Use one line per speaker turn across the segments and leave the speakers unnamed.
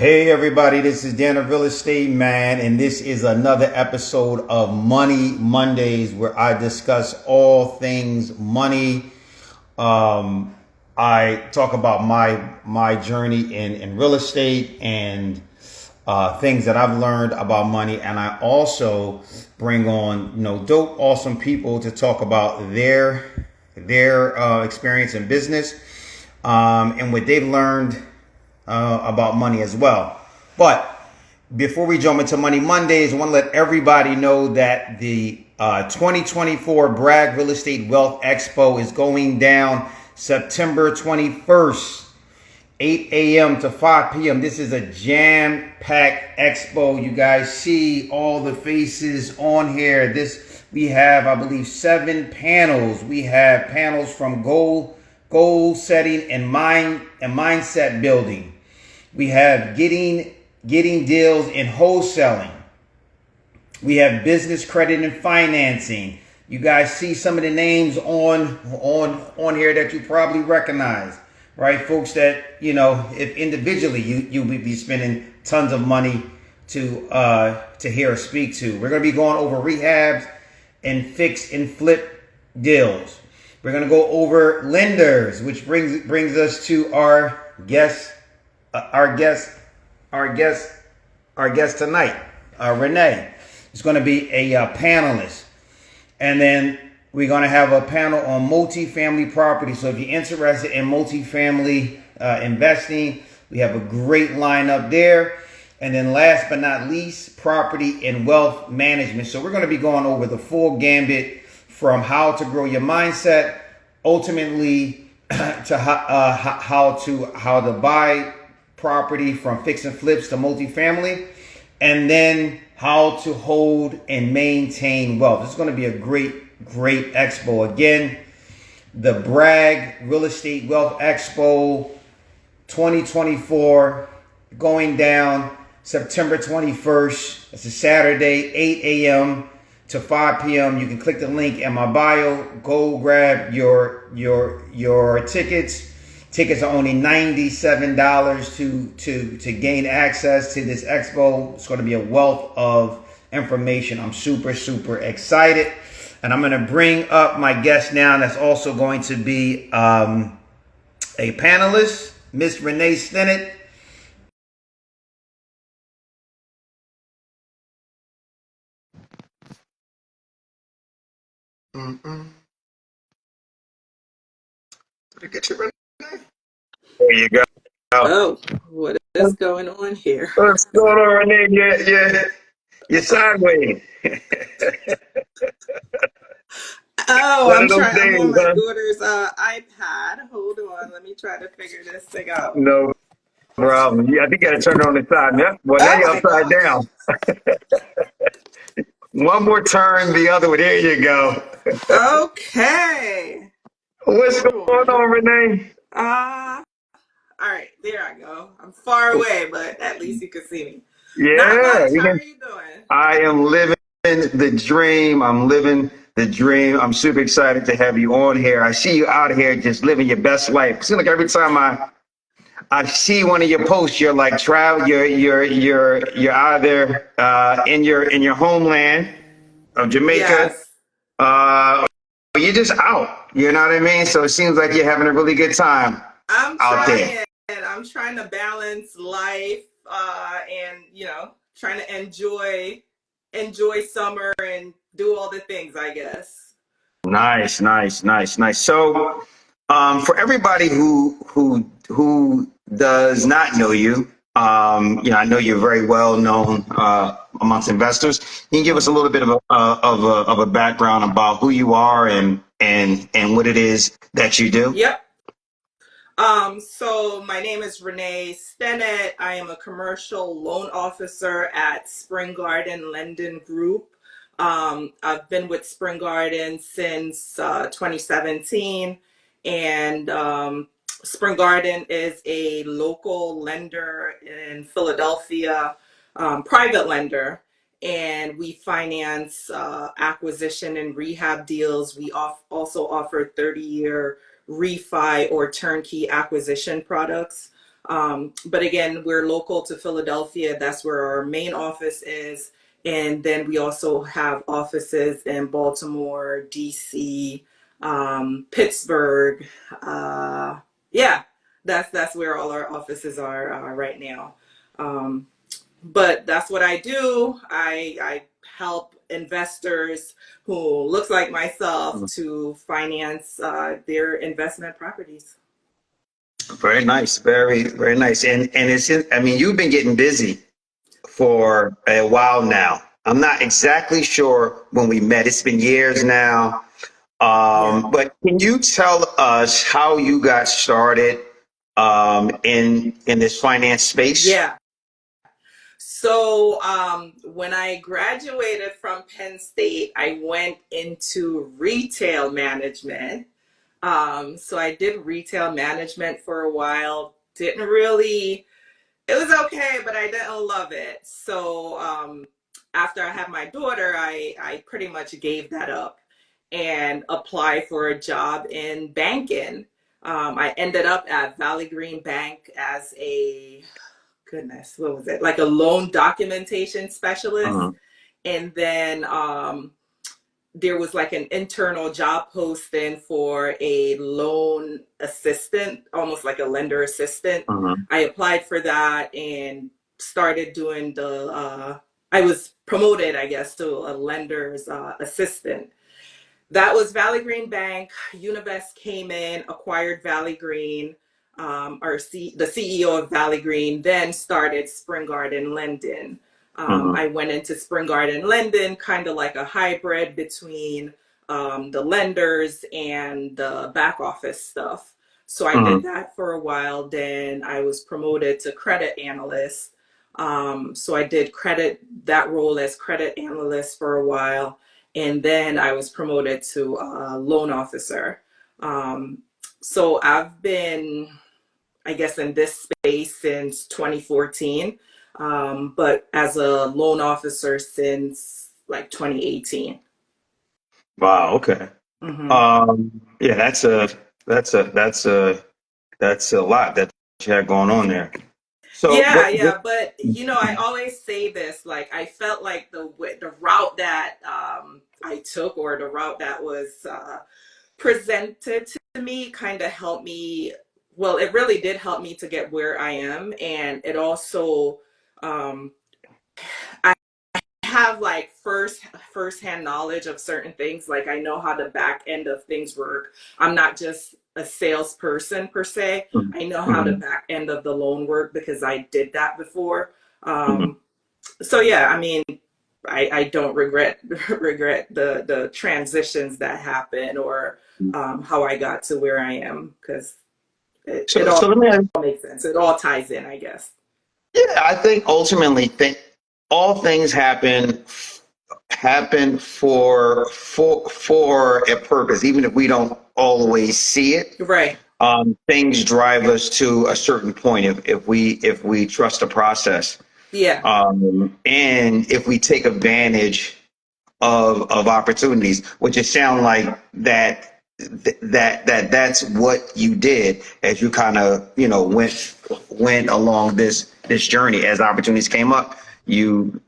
Hey everybody, this is Dan of Real Estate Man, and this is another episode of Money Mondays where I discuss all things money. I talk about my journey in real estate and things that I've learned about money, and I also bring on dope, awesome people to talk about their experience in business and what they've learned about money as well. But before we jump into Money Mondays, I want to let everybody know that the 2024 Bragg Real Estate Wealth Expo is going down September 21st, 8 a.m. to 5 p.m. This is a jam-packed expo. You guys see all the faces on here. We have, I believe, 7 panels. We have panels from goal setting and mindset building. We have getting deals in wholesaling. We have business credit and financing. You guys see some of the names on here that you probably recognize, right? Folks that, if individually you would be spending tons of money to hear or speak to. We're going to be going over rehabs and fix and flip deals. We're going to go over lenders, which brings us to our guest tonight, Renae. Is going to be a panelist. And then we're going to have a panel on multifamily property. So if you're interested in multifamily investing, we have a great lineup there. And then last but not least, property and wealth management. So we're going to be going over the full gambit from how to grow your mindset, ultimately to how to buy property from fix and flips to multifamily, and then how to hold and maintain wealth. It's going to be a great expo. Again, the Bragg Real Estate Wealth Expo 2024 going down September 21st. It's a Saturday, 8 a.m. to 5 p.m. You can click the link in my bio. Go grab your tickets. Tickets are only $97 to gain access to this expo. It's going to be a wealth of information. I'm super excited. And I'm going to bring up my guest now. That's also going to be a panelist, Miss Renae Stennett. Did I get you, Renae? There you go.
Oh, what is going on here?
What's going on, Renae? You're sideways.
I'm on my daughter's iPad. Hold on, let me try to figure this thing out.
No problem. I think you got to turn it on the side. Yep. Well, now you're upside down. One more turn the other way. There you go.
Okay.
What's going on, Renae?
All right, there I go. I'm far away, but at least you can see me.
Yeah.
Not much. How are you doing?
I am living the dream. I'm living the dream. I'm super excited to have you on here. I see you out here just living your best life. It seems like every time I see one of your posts, you're like travel. You're out there in your homeland of Jamaica.
Yes.
You're just out. You know what I mean? So it seems like you're having a really good time out there.
I'm trying to balance life and trying to enjoy summer and do all the things, I guess.
Nice. So, for everybody who does not know you, I know you're very well known amongst investors. You can give us a little bit of a background about who you are and what it is that you do.
Yep. So my name is Renae Stennett. I am a commercial loan officer at Spring Garden Lending Group. I've been with Spring Garden since 2017, and Spring Garden is a local lender in Philadelphia, private lender, and we finance acquisition and rehab deals. We also offer 30-year refi or turnkey acquisition products. But again, we're local to Philadelphia. That's where our main office is. And then we also have offices in Baltimore, DC, Pittsburgh. Yeah, that's where all our offices are right now. Um, but that's what I do. I help investors who looks like myself to finance their investment properties.
Very nice. Very, very nice. And I mean, you've been getting busy for a while now. I'm not exactly sure when we met. It's been years now.
Yeah.
But can you tell us how you got started in this finance space?
Yeah. So when I graduated from Penn State, I went into retail management. So I did retail management for a while. Didn't really, it was okay, but I didn't love it. So after I had my daughter, I pretty much gave that up and applied for a job in banking. I ended up at Valley Green Bank as a, goodness, what was it? Like a loan documentation specialist.
Uh-huh.
And then there was like an internal job posting for a loan assistant, almost like a lender assistant.
Uh-huh.
I applied for that and started doing I was promoted, I guess, to a lender's assistant. That was Valley Green Bank. Univest came in, acquired Valley Green. The CEO of Valley Green then started Spring Garden Lending.
Uh-huh.
I went into Spring Garden Lending, kind of like a hybrid between the lenders and the back office stuff. So I
Uh-huh.
did that for a while. Then I was promoted to credit analyst. So I did that role as credit analyst for a while. And then I was promoted to loan officer. So I've been, I guess, in this space since 2014, but as a loan officer since like 2018.
Wow. Okay.
Hmm.
Yeah, that's a lot that you had going on there. So
Yeah,
what
yeah, but I always say this, like I felt like the route that I took, or the route that was presented to me, kind of helped me. Well, it really did help me to get where I am, and it also um, I have like first hand knowledge of certain things. Like I know how the back end of things work. I'm not just a salesperson per se. I know how the
Mhm.
back end of the loan work because I did that before.
Mhm.
So yeah, I mean, I don't regret the transitions that happen, or how I got to where I am, because it
So
all
let me ask.
makes sense. It all ties in, I guess.
Yeah, I think ultimately all things happen for a purpose, even if we don't always see it.
Right.
Things drive us to a certain point if we trust the process,
Yeah.
and if we take advantage of opportunities, which it sound like that's what you did as you kind of went along this journey. As opportunities came up, you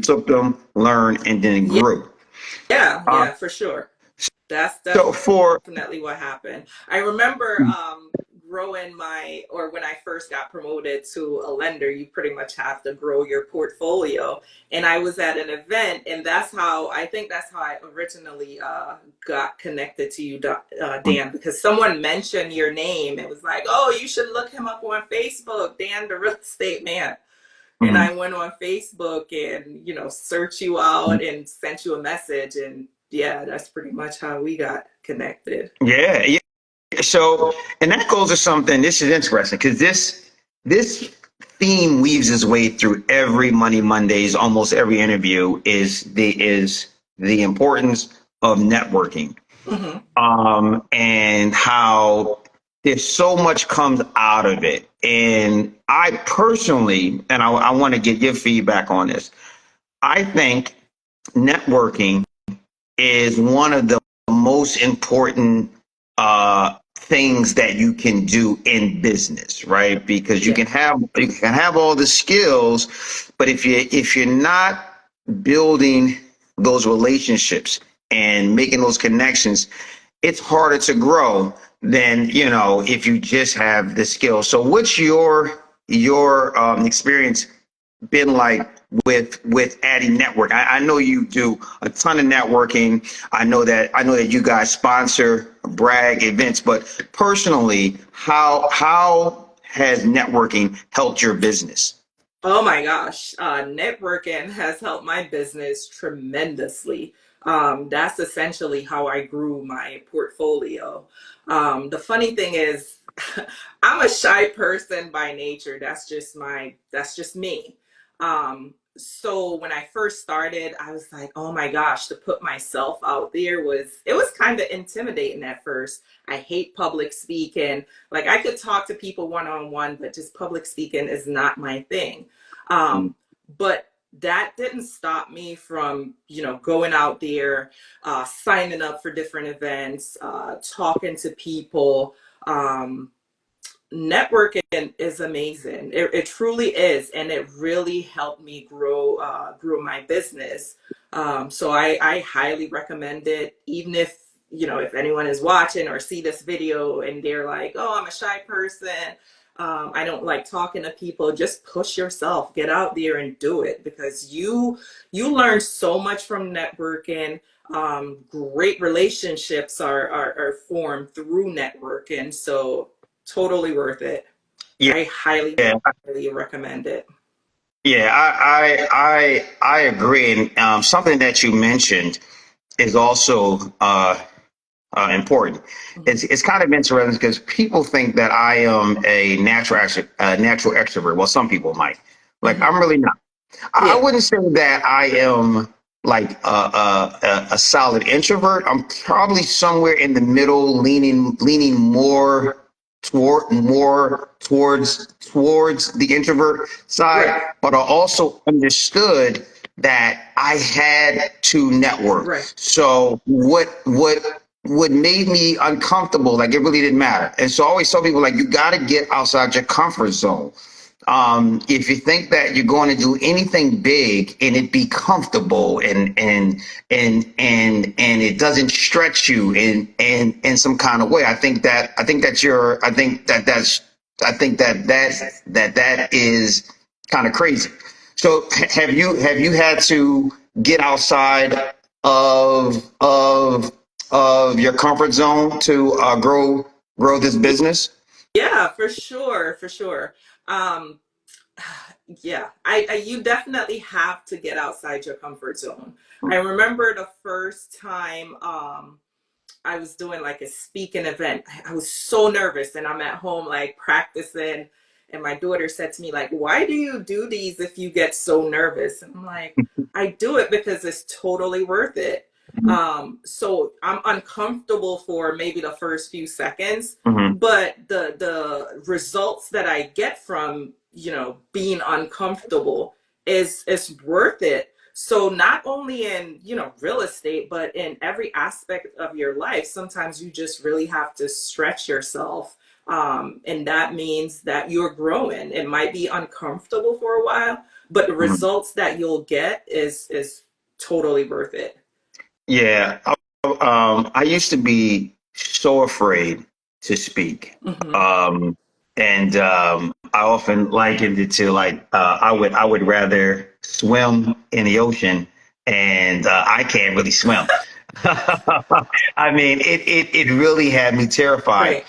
took them, learned, and then
Yeah.
grew.
Yeah.
Uh,
Yeah. For sure. That's
so for
definitely what happened. I remember growing or when I first got promoted to a lender, you pretty much have to grow your portfolio. And I was at an event, and I think that's how I originally got connected to you, Dan, because someone mentioned your name. It was like, oh, you should look him up on Facebook, Dan, the real estate man. And
Mhm.
I went on Facebook and, searched you out and sent you a message. And yeah, that's pretty much how we got connected.
Yeah, yeah. So, and that goes to something. This is interesting because this theme weaves its way through every Money Mondays, almost every interview. Is the importance of networking,
Hmm.
and how there's so much comes out of it. And I personally, and I want to get your feedback on this. I think networking is one of the most important things that you can do in business, right? Because
Yeah.
you can have all the skills, but if you're not building those relationships and making those connections, it's harder to grow than, if you just have the skill. So what's your experience been like with adding network? I know you do a ton of networking. I know that you guys sponsor brag events, but personally, how has networking helped your business?
Oh my gosh, networking has helped my business tremendously. That's essentially how I grew my portfolio. The funny thing is, I'm a shy person by nature. That's just me. So when I first started, I was like, oh my gosh, to put myself out there it was kind of intimidating at first. I hate public speaking. Like I could talk to people one on one, but just public speaking is not my thing.
Mm.
But that didn't stop me from, going out there, signing up for different events, talking to people. Um, Networking is amazing. It truly is, and it really helped me grow my business. So I highly recommend it. Even if anyone is watching or see this video and they're like, "Oh, I'm a shy person. I don't like talking to people." Just push yourself, get out there and do it because you learn so much from networking. Great relationships are formed through networking. So totally worth it.
Yeah,
I highly,
yeah,
highly recommend it.
yeah. I agree. And something that you mentioned is also important.
Mhm.
It's kind of interesting because people think that I am a natural extrovert. Well, some people might. Like
Mhm.
I'm really not. I
Yeah.
wouldn't say that I am like a solid introvert. I'm probably somewhere in the middle, leaning more towards the introvert
Right.
side. But I also understood that I had to network.
Right.
So what made me uncomfortable, like it really didn't matter. And so I always tell people like you got to get outside your comfort zone. If you think that you're going to do anything big and it be comfortable and it doesn't stretch you in some kind of way, I think that is kind of crazy. So have you had to get outside of your comfort zone to grow this business?
Yeah, for sure, for sure. Um, yeah, you definitely have to get outside your comfort zone. I remember the first time I was doing like a speaking event. I was so nervous and I'm at home like practicing. And my daughter said to me, like, why do you do these if you get so nervous? And I'm like, I do it because it's totally worth it. So I'm uncomfortable for maybe the first few seconds,
Mhm.
but the results that I get from, being uncomfortable is worth it. So not only in, real estate, but in every aspect of your life, sometimes you just really have to stretch yourself. And that means that you're growing. It might be uncomfortable for a while, but the
Mhm.
results that you'll get is totally worth it.
Yeah, I used to be so afraid to speak,
Hmm.
and I often likened it to like I would rather swim in the ocean, and I can't really swim. I mean, it really had me terrified.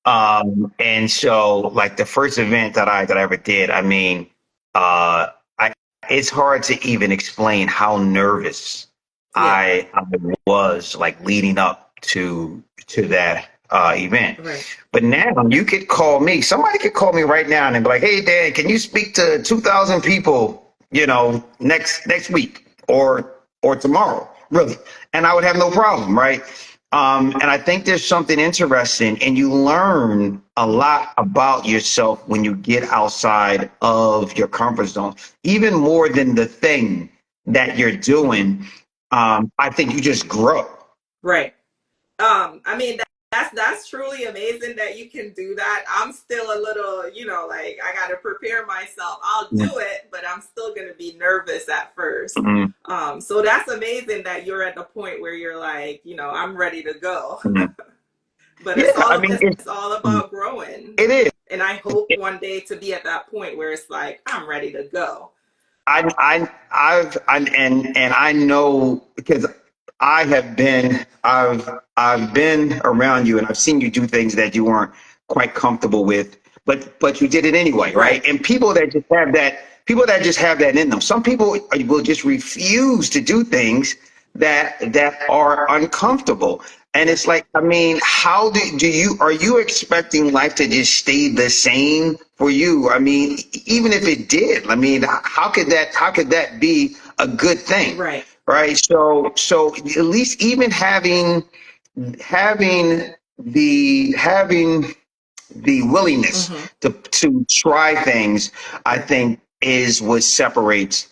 Right.
And so like the first event that I ever did, I mean, I it's hard to even explain how nervous
Yeah.
I was like leading up to that event.
Right.
But now you could call me. Somebody could call me right now and be like, "Hey, Dan, can you speak to 2,000 people? Next week or tomorrow, really?" And I would have no problem, right? And I think there's something interesting, and you learn a lot about yourself when you get outside of your comfort zone, even more than the thing that you're doing. I think you just grow.
Right. I mean, That's truly amazing that you can do that. I'm still a little, like I got to prepare myself. I'll do it, but I'm still going to be nervous at first.
Mm-hmm.
So that's amazing that you're at the point where you're like, I'm ready to go.
Mm-hmm.
But
Yeah, I mean,
it's all about growing.
it is.
And I hope one day to be at that point where it's like I'm ready to go.
And I know because I've been around you and I've seen you do things that you weren't quite comfortable with, but you did it anyway, right?
Right.
And people that just have that in them. Some people will just refuse to do things that are uncomfortable. And
Yeah.
it's like, I mean, how do you, are you expecting life to just stay the same for you? I mean, even if it did, I mean, how could that be a good thing?
Right.
Right. So at least even having having the willingness
Hmm.
to try things, I think is what separates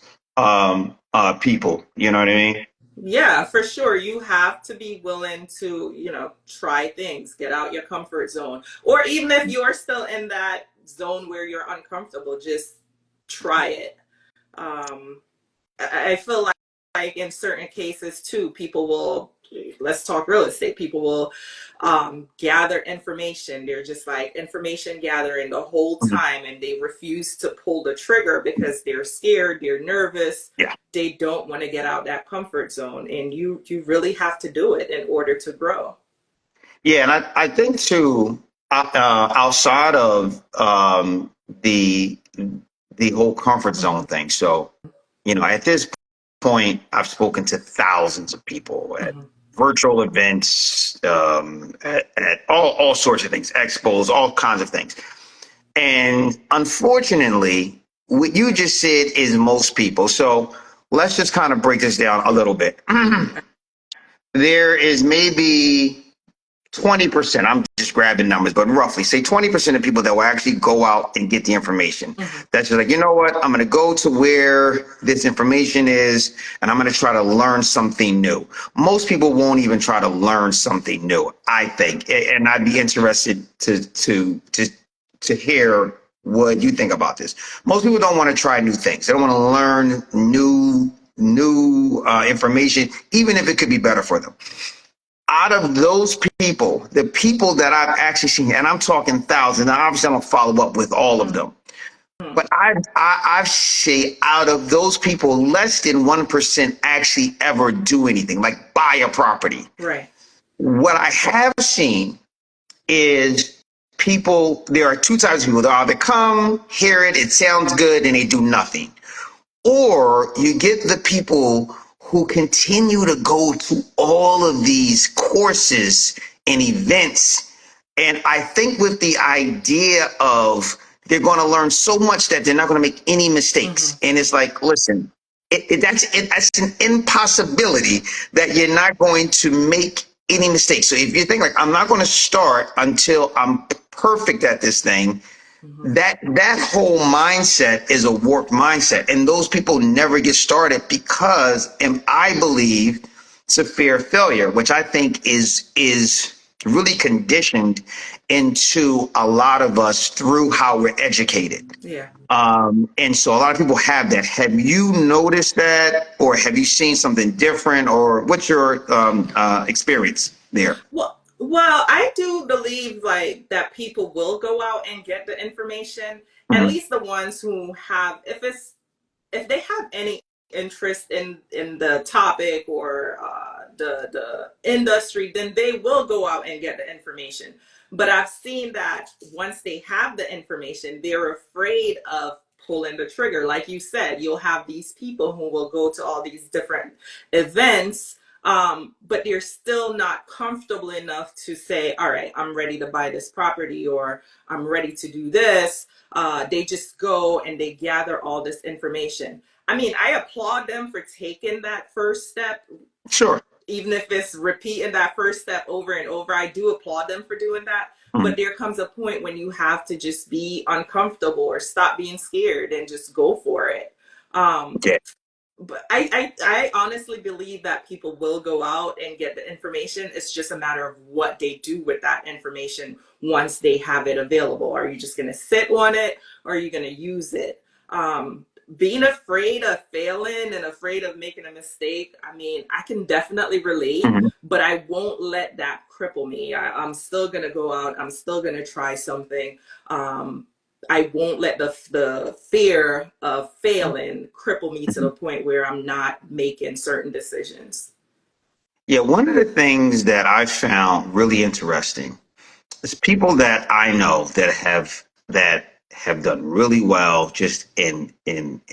people. You know what I mean?
Yeah, for sure. You have to be willing to, try things, get out your comfort zone. Or even if you're still in that zone where you're uncomfortable, just try it. Um, I feel like in certain cases too, people will, let's talk real estate, people will gather information. They're just like information gathering the whole time and they refuse to pull the trigger because they're scared, they're nervous,
Yeah.
they don't want to get out that comfort zone. And you really have to do it in order to grow.
Yeah, and I think too, outside of the the whole comfort zone
Hmm.
thing. So, at this point, I've spoken to thousands of people at
Hmm.
virtual events, at all sorts of things, expos, all kinds of things. And unfortunately, what you just said is most people. So let's just kind of break this down a little bit. There is maybe 20%, I'm just grabbing numbers, but roughly say 20% of people that will actually go out and get the information.
Hmm.
That's just like, you know what? I'm going to go to where this information is and I'm going to try to learn something new. Most people won't even try to learn something new, I think. And I'd be interested to hear what you think about this. Most people don't want to try new things. They don't want to learn new information, even if it could be better for them. Out of those people, the people that I've actually seen, and I'm talking thousands, and obviously I don't follow up with all of them,
Hmm.
but I say out of those people, less than 1% actually ever do anything, like buy a property.
Right.
What I have seen is people, there are two types of people. They either come, hear it, it sounds good, and they do nothing. Or you get the people who continue to go to all of these courses and events. And I think with the idea of they're going to learn so much that they're not going to make any
Hmm.
mistakes. And it's like, listen, that's an impossibility that you're not going to make any mistakes. So if you think like, I'm not going to start until I'm perfect at this thing,
Hmm.
that whole mindset is a warped mindset, and those people never get started because, and I believe, it's a fear of failure, which I think is really conditioned into a lot of us through how we're educated.
Yeah.
And so a lot of people have that. Have you noticed that, or have you seen something different, or what's your experience there?
Well, I do believe like that people will go out and get the information, at
Mhm.
least the ones who have, if they have any interest in the topic or the industry, then they will go out and get the information. But I've seen that once they have the information, they're afraid of pulling the trigger. Like you said, you'll have these people who will go to all these different events, but they're still not comfortable enough to say, all right, I'm ready to buy this property or I'm ready to do this. They just go and they gather all this information. I mean, I applaud them for taking that first step,
Sure.
even if it's repeating that first step over and over. I do applaud them for doing that.
Mhm.
But there comes a point when you have to just be uncomfortable or stop being scared and just go for it. Um,
Yeah.
but I honestly believe that people will go out and get the information. It's just a matter of what they do with that information once they have it available. Are you just going to sit on it, or are you going to use it? Being afraid of failing and afraid of making a mistake, I mean, I can definitely relate,
Mhm.
but I won't let that cripple me. I'm still going to go out. I'm still going to try something. I won't let the fear of failing cripple me to the point where I'm not making certain decisions.
Yeah, one of the things that I found really interesting is people that I know that have done really well just in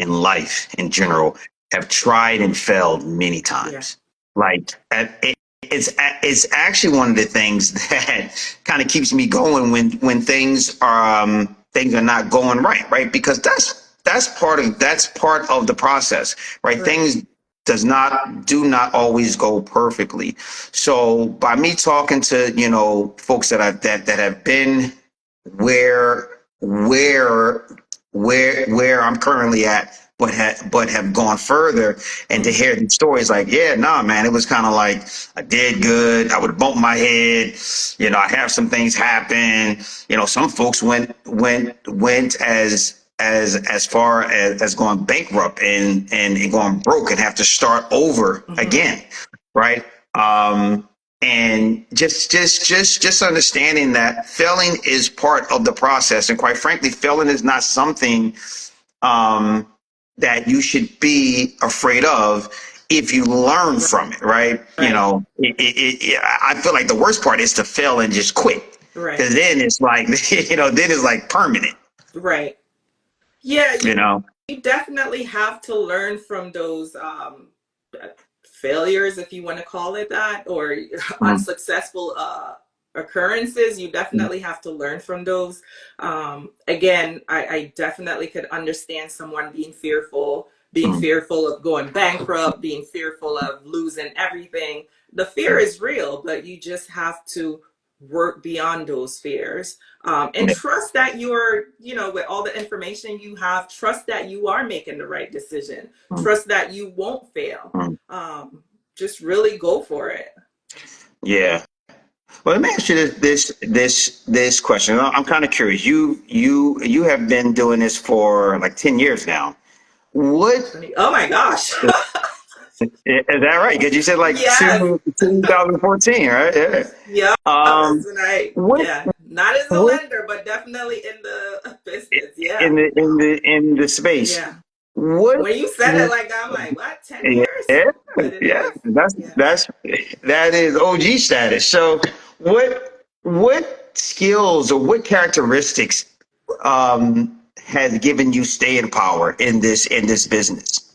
life in general have tried and failed many
Yeah.
times. Like it's actually one of the things that kind of keeps me going when things are not going right? Because that's part of the process, right?
Right.
Things do not always go perfectly. So by me talking to, folks that have been where where where I'm currently at, but have gone further, and to
Mm-hmm.
hear these stories, like, yeah, nah, man, it was kind of like I did good. I would bump my head, I have some things happen. Some folks went as far as going bankrupt and going broke and have to start over
Mm-hmm.
again, right? And just understanding that failing is part of the process, and quite frankly, failing is not something um, that you should be afraid of if you learn from it, right?
Right.
I feel like the worst part is to fail and just quit,
Right.
because then it's like then it's like permanent,
Right. Yeah,
you know.
you definitely have to learn from those failures, if you want to call it that, or
Mm,
unsuccessful occurrences. You
mm,
definitely have to learn from those. Again, I definitely could understand someone being
mm,
fearful of going bankrupt, being fearful of losing everything. The fear
mm.
is real, but you just have to work beyond those fears, and
Yeah,
trust that you're, with all the information you have, trust that you are making the right decision,
mm,
trust that you won't fail.
mm.
Just really go for it.
Yeah. Well, let me ask you this question. I'm kind of curious. You have been doing this for like 10 years now. What
20, oh my gosh.
is that right? Because you said like
Yes.
2014, right? Yeah.
Yeah, that's
Um,
right.
what
Yeah, not as a
what
lender, but definitely in the business. Yeah.
in the space?
Yeah.
What?
When you said it like that, I'm like, what, 10
Yeah,
years? But it
yeah.
is.
That's
Yeah.
that's that is OG status. So what skills or what characteristics has given you staying power in this business?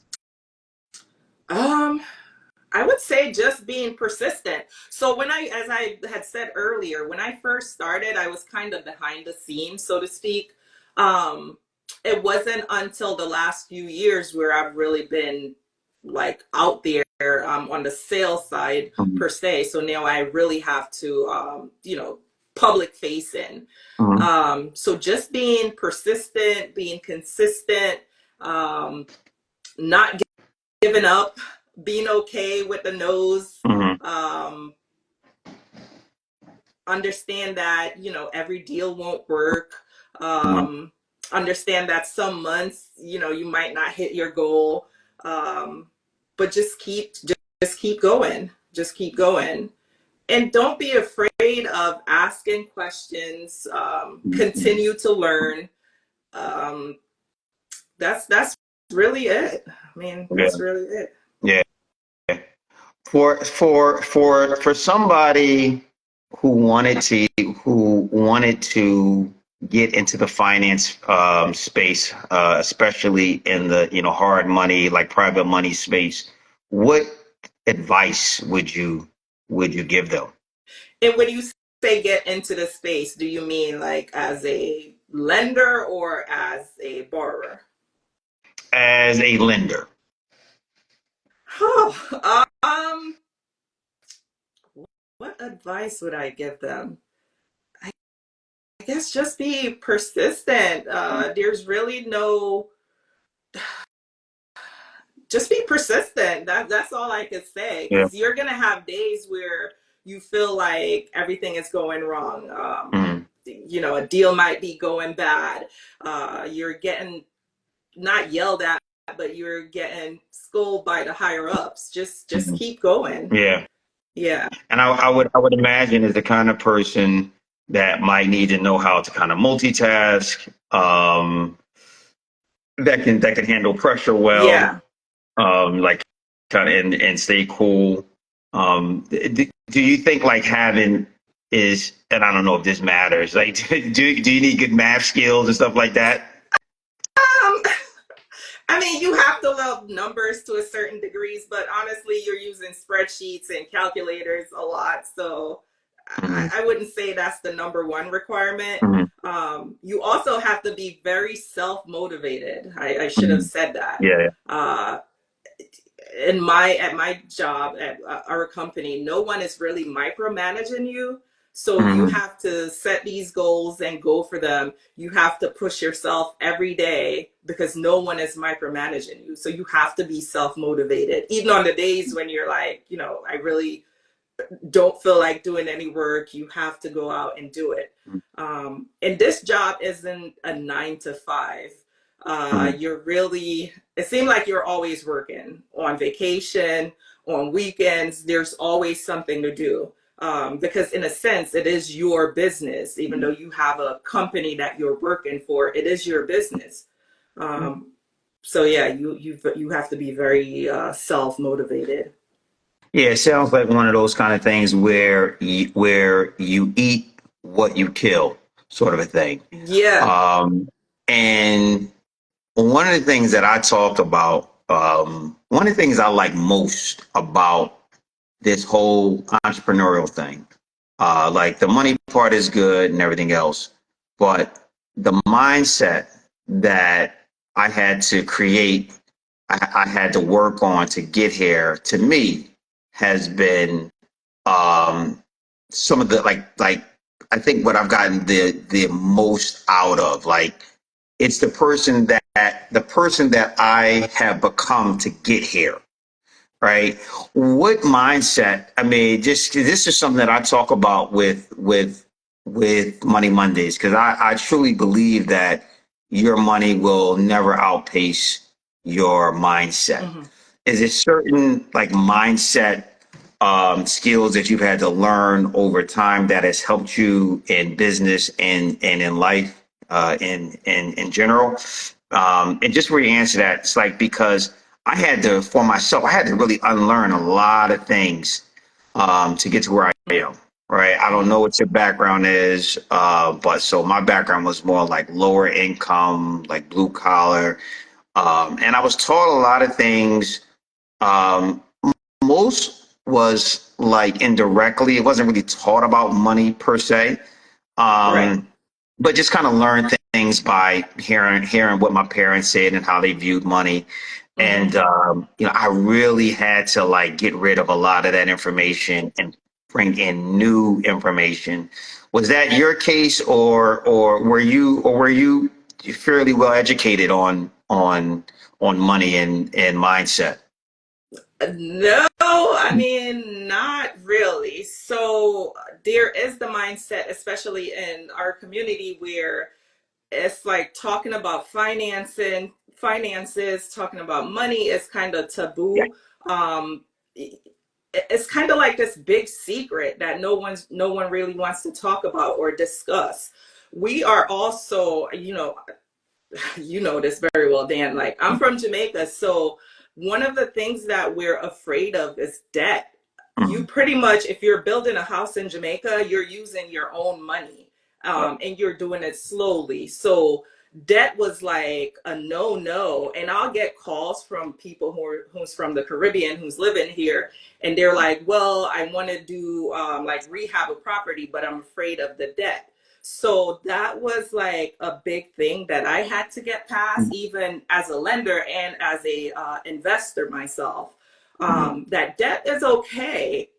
um I would say just being persistent. So as I had said earlier, when I first started, I was kind of behind the scenes, so to speak. Um, it wasn't until the last few years where I've really been like out there, on the sales side
Mhm,
per se. So now I really have to, public facing.
mhm,
So just being persistent, being consistent, not giving up, being okay with the no's,
mhm,
um, understand that, every deal won't work,
mhm,
um, understand that some months, you might not hit your goal, um, but just keep going, just keep going. And don't be afraid of asking questions,
mhm.
continue to learn. Um, that's really it. I mean,
Yeah,
that's really it.
yeah. For somebody who wanted to get into the finance space, especially in the hard money, like private money space, what advice would you give them
And when you say get into the space, do you mean like as a lender or as a borrower?
as a lender?
Oh, what advice would I give them? I guess just be persistent. There's really no, just be persistent. That's all I could say,
Yeah.
because you're gonna have days where you feel like everything is going wrong.
Mm-hmm.
A deal might be going bad. You're getting not yelled at, but you're getting scolded by the higher ups. Just
Mm-hmm.
keep going.
Yeah.
Yeah.
And I would imagine is the kind of person that might need to know how to kind of multitask, that can handle pressure well,
Yeah.
like kind of and stay cool. Do you think like having is, and I don't know if this matters, like do you need good math skills and stuff like that?
Um, I mean, you have to love numbers to a certain degrees, but honestly, you're using spreadsheets and calculators a lot. So
Hmm.
I wouldn't say that's the number one requirement.
Hmm.
You also have to be very self motivated. I should have
Hmm.
said that.
Yeah.
Uh, at my job at our company, no one is really micromanaging you. So you
Hmm.
have to set these goals and go for them. You have to push yourself every day because no one is micromanaging you. So you have to be self motivated, even on the days when you're like, I really don't feel like doing any work. You have to go out and do it. And this job isn't a 9 to 5.
Hmm.
You're really, it seems like you're always working on vacation, on weekends. There's always something to do. Because in a sense, it is your business, even though you have a company that you're working for, it is your business. Um, so yeah, you have to be very self motivated.
Yeah, it sounds like one of those kind of things where you eat what you kill, sort of a thing.
Yeah.
Um, and one of the things that I talked about, one of the things I like most about this whole entrepreneurial thing, like the money part is good and everything else, but the mindset that I had to create, I had to work on to get here, to me, has been um, some of the like I think what I've gotten the most out of. Like it's the person that I have become to get here, right? What mindset? I mean, just this is something that I talk about with Money Mondays, because I truly believe that your money will never outpace your mindset.
Mhm.
Is there certain like mindset skills that you've had to learn over time that has helped you in business and in life, in general? And just where you answer that, it's like because I had to, for myself, I had to really unlearn a lot of things to get to where I am. Right. I don't know what your background is, but so my background was more like lower income, like blue collar. And I was taught a lot of things. Um, Most was like indirectly. It wasn't really taught about money per se.
Right.
Um, but just kind of learned things by hearing what my parents said and how they viewed money.
Hmm.
And I really had to like get rid of a lot of that information and bring in new information. Was that your case, or were you fairly well educated on money and mindset?
No, I mean, not really. So there is the mindset, especially in our community, where it's like talking about finances, talking about money is kind of
Yeah.
taboo. Um, it's kind of like this big secret that no one really wants to talk about or discuss. We are also, you know this very well, Dan. Like, I'm from Jamaica, so one of the things that we're afraid of is debt. You
Mhm.
pretty much, if you're building a house in Jamaica, you're using your own money, and you're doing it slowly. So debt was like a no. And I'll get calls from people who's from the Caribbean who's living here, and they're like, "Well, I want to do like rehab a property, but I'm afraid of the debt." So that was like a big thing that I had to get past, even as a lender and as a investor myself.
Mhm.
That debt is okay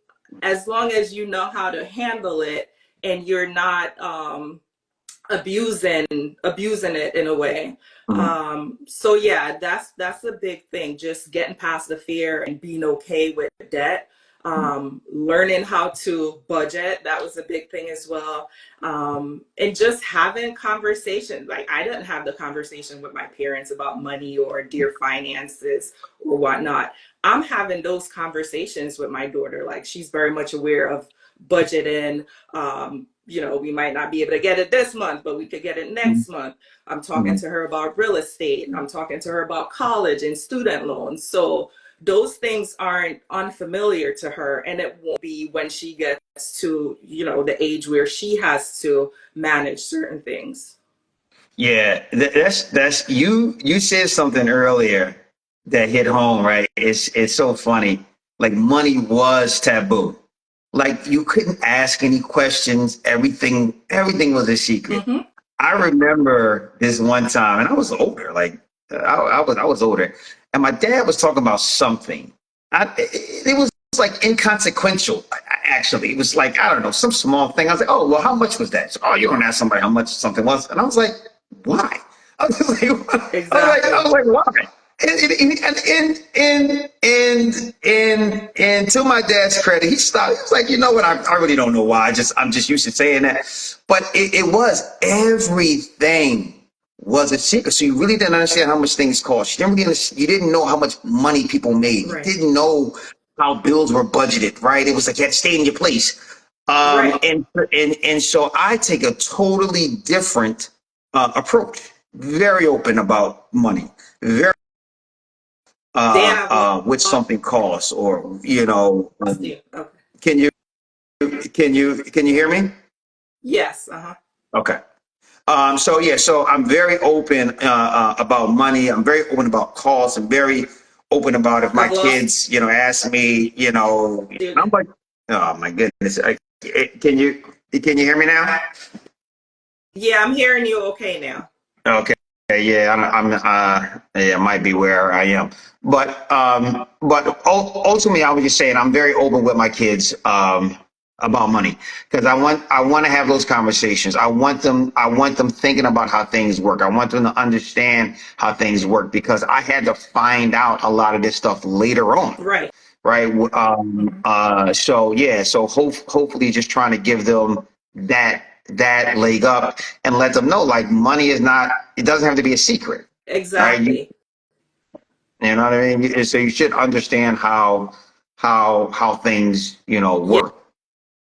as long as you know how to handle it and you're not abusing it in a way.
Mhm.
So yeah, that's a big thing. Just getting past the fear and being okay with debt. Learning how to budget, that was a big thing as well. And just having conversations. Like I didn't have the conversation with my parents about money or dear finances or whatnot. I'm having those conversations with my daughter. Like she's very much aware of budgeting. We might not be able to get it this month, but we could get it next month. I'm talking
Mhm.
to her about real estate. I'm talking to her about college and student loans. So those things aren't unfamiliar to her, and it won't be when she gets to, the age where she has to manage certain things.
Yeah, that's you said something earlier that hit home, right? It's so funny. Like money was taboo. Like you couldn't ask any questions. Everything was a secret.
Mm-hmm.
I remember this one time, and I was older. Like I was older, and my dad was talking about something. It was like inconsequential. Actually, it was like I don't know, some small thing. I was like, oh well, how much was that? So, oh, you don't ask somebody how much something was, and I was like, why? I was like, I
Exactly.
was like, why? And to my dad's credit, he stopped. He was like, you know what? I really don't know why. I'm just used to saying that. But it was everything was a secret. So you really didn't understand how much things cost. You didn't know how much money people made. You
Right.
didn't know how bills were budgeted, right? It was like you had to stay in your place.
Right.
And so I take a totally different approach. Very open about money. Very
They have
what something costs, or
lost you. Okay.
can you can you hear me?
Yes. Uh-huh.
Okay. So yeah, so I'm very open about money. I'm very open about costs. I'm very open about if my
I've lost
kids, ask me,
you.
I'm like, oh my goodness, can you hear me now?
Yeah, I'm hearing you okay now.
Okay. Yeah, yeah, it might be where I am. But ultimately, I was just saying I'm very open with my kids about money because I want to have those conversations. I want them thinking about how things work. I want them to understand how things work because I had to find out a lot of this stuff later on,
Right.
right?
Mm-hmm.
So yeah, so hopefully just trying to give them that leg up and let them know like money is not, it doesn't have to be a secret, right?
Exactly.
You know what I mean? So you should understand how things
Yeah.
work.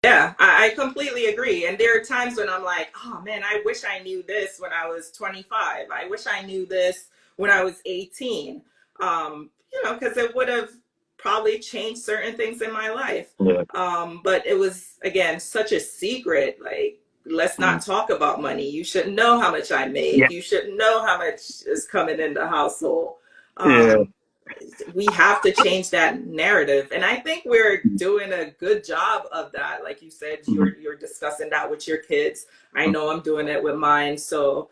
Yeah, I completely agree. And there are times when I'm like, oh man, I wish I knew this when I was 25. I wish I knew this when I was 18. Because it would have probably changed certain things in my life.
Yeah.
But it was, again, such a secret. Like, let's not
Mm.
talk about money. You shouldn't know how much I
Yeah.
make. You shouldn't know how much is coming in the household.
Yeah.
Um, we have to change that narrative, and I think we're doing a good job of that. Like you said,
Mhm.
you're discussing that with your kids. I know I'm doing it with mine. So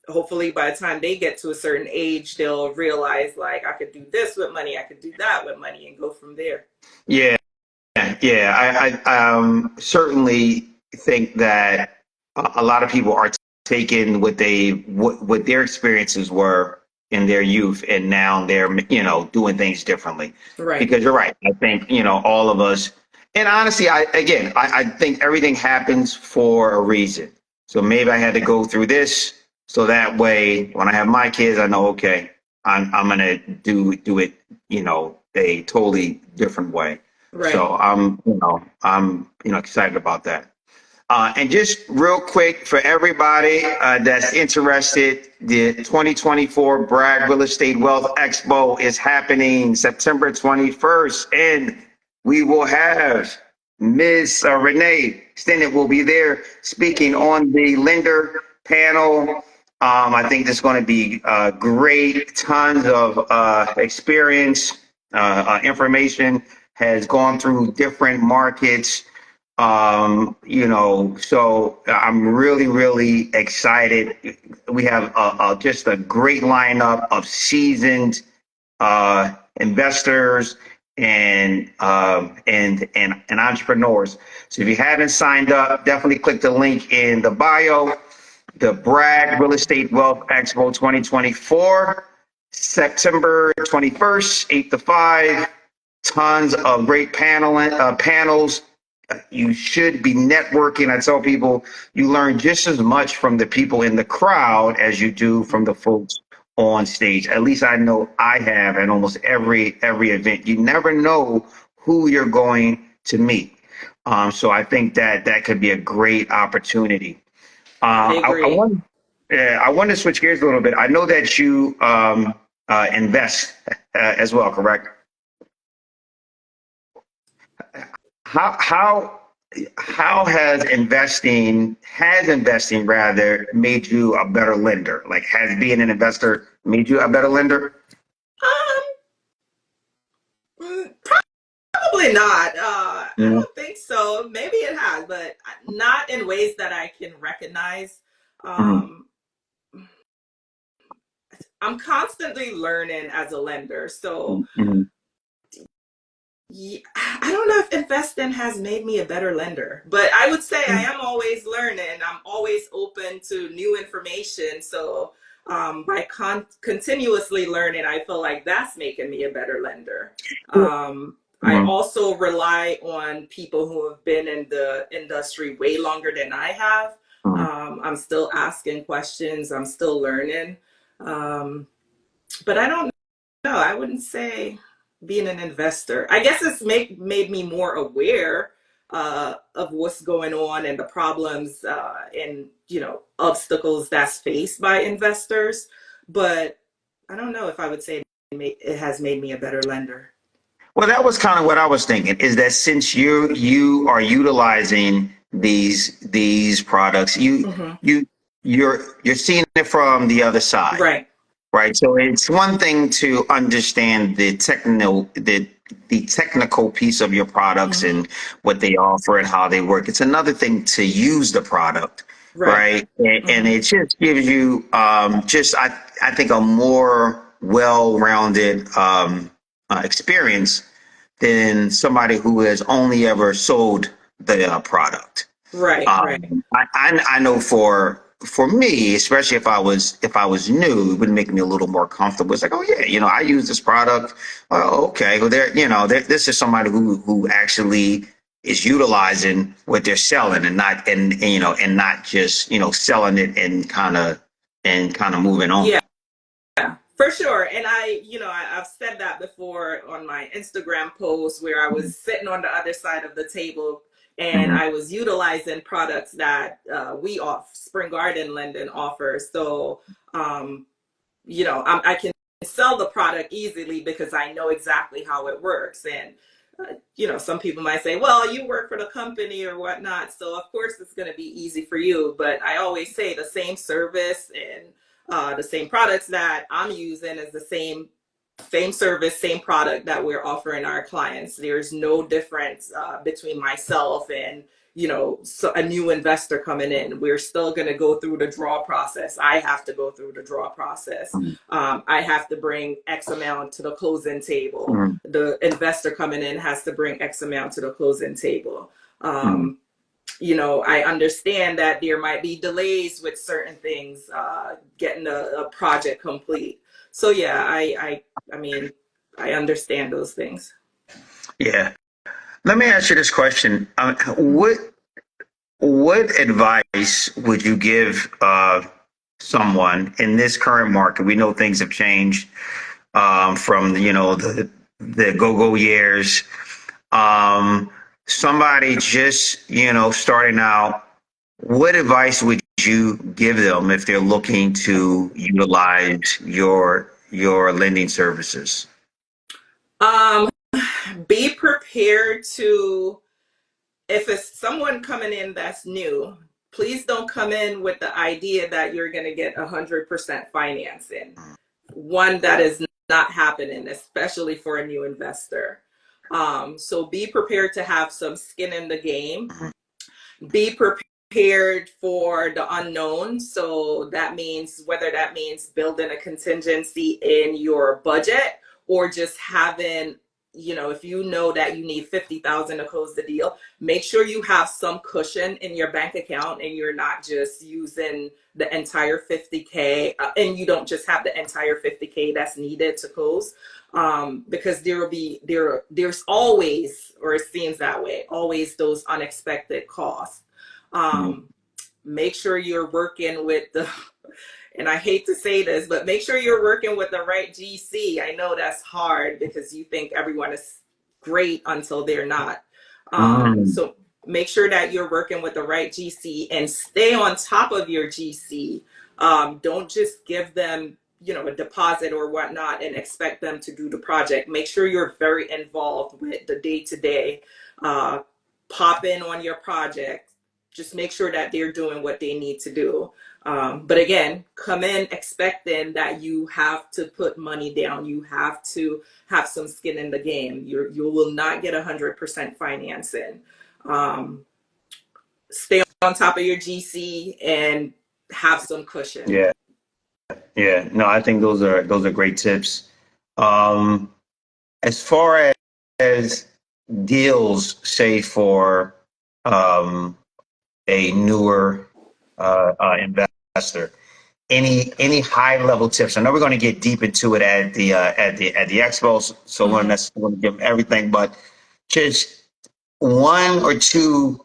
hopefully by the time they get to a certain age, they'll realize like I could do this with money, I could do that with money, and go from there.
Yeah. Yeah. I certainly think that a lot of people are taking what their experiences were in their youth, and now they're doing things differently.
Right.
Because you're right. I think all of us, and honestly, I think everything happens for a reason. So maybe I had to go through this so that way when I have my kids, I know okay, I'm gonna do it a totally different way.
Right.
So I'm excited about that. And just real quick for everybody that's interested, the 2024 Bragg Real Estate Wealth Expo is happening September 21st, and we will have Ms. Renae Stennett will be there speaking on the lender panel. I think this is going to be great. Tons of experience, information, has gone through different markets. So I'm really, really excited. We have just a great lineup of seasoned investors and entrepreneurs. So if you haven't signed up, definitely click the link in the bio. the Bragg Real Estate Wealth Expo 2024, September 21st, 8 to 5. Tons of great panels. You should be networking. I tell people you learn just as much from the people in the crowd as you do from the folks on stage. At least I know I have at almost every event. You never know who you're going to meet. So I think that could be a great opportunity.
I
I
agree.
want I want to switch gears a little bit. I know that you invest as well, correct? How how how has investing rather made you a better lender? Like, has being an investor made you a better lender?
Um, Probably not. I
Mm,
don't think so. Maybe it has, but not in ways that I can recognize.
mm,
Um, I'm constantly learning as a lender. So
mm,
yeah, I don't know if investing has made me a better lender, but I would say I am always learning. I'm always open to new information. So by continuously learning, I feel like that's making me a better lender. I
mm,
also rely on people who have been in the industry way longer than I have.
mm.
I'm still asking questions. I'm still learning. Um, but I don't no, I wouldn't say being an investor. I guess it's made me more aware of what's going on and the problems and obstacles that's faced by investors. But I don't know if I would say it has made me a better lender.
Well, that was kind of what I was thinking. Is that since you are utilizing these products,
Hmm.
you're seeing it from the other side.
Right.
Right. So it's one thing to understand the technical piece of your products
Hmm.
and what they offer and how they work. It's another thing to use the product,
Right.
right? And
Hmm.
it just gives you just I think a more well-rounded experience than somebody who has only ever sold the product.
Right. Right.
I know for me, especially if I was new, it would make me a little more comfortable. It's like, oh yeah, I use this product. Oh, okay. Well, this is somebody who actually is utilizing what they're selling and not and not just selling it and kind of moving on.
Yeah. For sure. And I've said that before on my Instagram post where I was sitting on the other side of the table and
Mhm.
I was utilizing products that we off Spring Garden Linden offers. So, I can sell the product easily because I know exactly how it works. And, some people might say, well, you work for the company or whatnot. So, of course, it's going to be easy for you. But I always say the same service and the same products that I'm using is the same service, same product that we're offering our clients. There's no difference between myself and so a new investor coming in. We're still going to go through the draw process. I have to go through the draw process. I have to bring X amount to the closing table.
Mhm.
The investor coming in has to bring X amount to the closing table.
Mhm.
Um, I understand that there might be delays with certain things, getting a project complete. So yeah, I mean, I understand those things.
Yeah. Let me ask you this question:
Mhm.
what advice would you give someone in this current market? We know things have changed from the go-go years. Um, Somebody just starting out. What advice would you give them if they're looking to utilize your lending services?
Um, be prepared to, if it's someone coming in that's new, please don't come in with the idea that you're going to get 100% financing. One, that is not happening, especially for a new investor. So be prepared to have some skin in the game. Be prepared for the unknown. So that means building a contingency in your budget or just having if you know that you need 50,000 to close the deal, make sure you have some cushion in your bank account and you're not just using the entire 50K, and you don't just have the entire 50K that's needed to close. Because there's always, or it seems that way, always those unexpected costs. Make sure you're working with and I hate to say this, but make sure you're working with the right GC. I know that's hard because you think everyone is great until they're not. So make sure that you're working with the right GC and stay on top of your GC. Don't just give them, a deposit or whatnot and expect them to do the project. Make sure you're very involved with the day-to-day. Pop in on your project. Just make sure that they're doing what they need to do. But again, come in expecting that you have to put money down. You have to have some skin in the game. You will not get 100% financing. Stay on top of your GC and have some cushion.
Yeah. Yeah. No, I think those are great tips. As far as deals, say for a newer investor, any high level tips? I know we're going to get deep into it at the expo, so we're not necessarily going to give them everything, but just one or two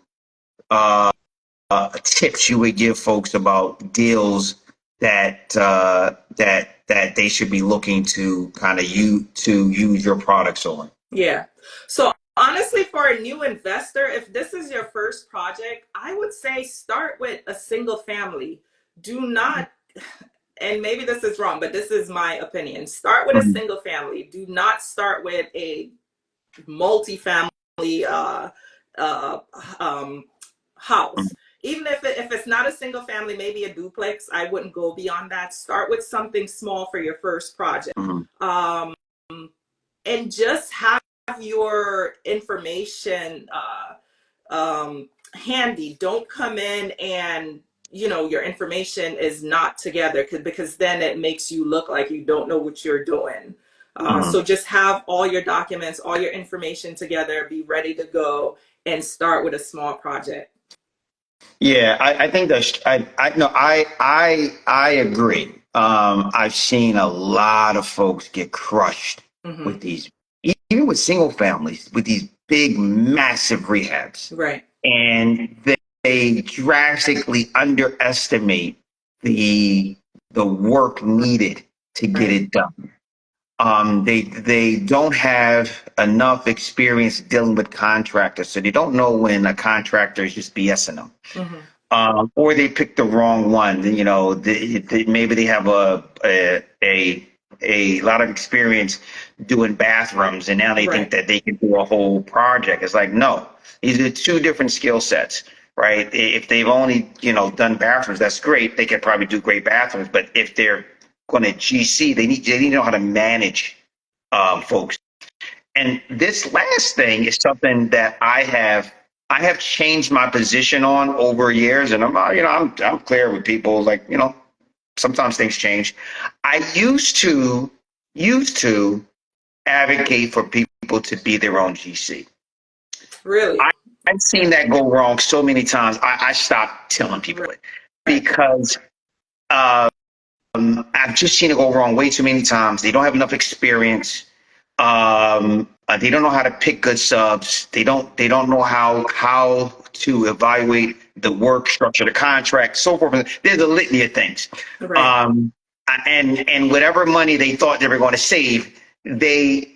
tips you would give folks about deals that they should be looking to kind of use your products on.
Yeah. So honestly, for a new investor, if this is your first project, I would say start with a single family. Do not, and maybe this is wrong, but this is my opinion. Start with a single family. Do not start with a multi-family house. Even if it's not a single family, maybe a duplex, I wouldn't go beyond that. Start with something small for your first project. And just have your information handy. Don't come in and your information is not together, because then it makes you look like you don't know what you're doing. So just have all your documents, all your information together, be ready to go, and start with a small project.
Yeah, I think that I agree. I've seen a lot of folks get crushed with these, even with single families, with these big, massive rehabs.
Right.
And they drastically underestimate the work needed to get it done. They don't have enough experience dealing with contractors, so they don't know when a contractor is just BSing them. Or they pick the wrong one. Maybe they have a lot of experience doing bathrooms, and now they think that they can do a whole project. It's like, no, these are two different skill sets, right? If they've only done bathrooms, that's great. They could probably do great bathrooms, but if they're going to GC, they need to know how to manage folks. And this last thing is something that I have changed my position on over years, and I'm clear with people. Like, sometimes things change. I used to advocate for people to be their own GC.
Really?
I've seen that go wrong so many times. I stopped telling people it because I've just seen it go wrong way too many times. They don't have enough experience. They don't know how to pick good subs. They don't know how to evaluate the work, structure the contract, so forth. There's a litany of things. And whatever money they thought they were going to save, they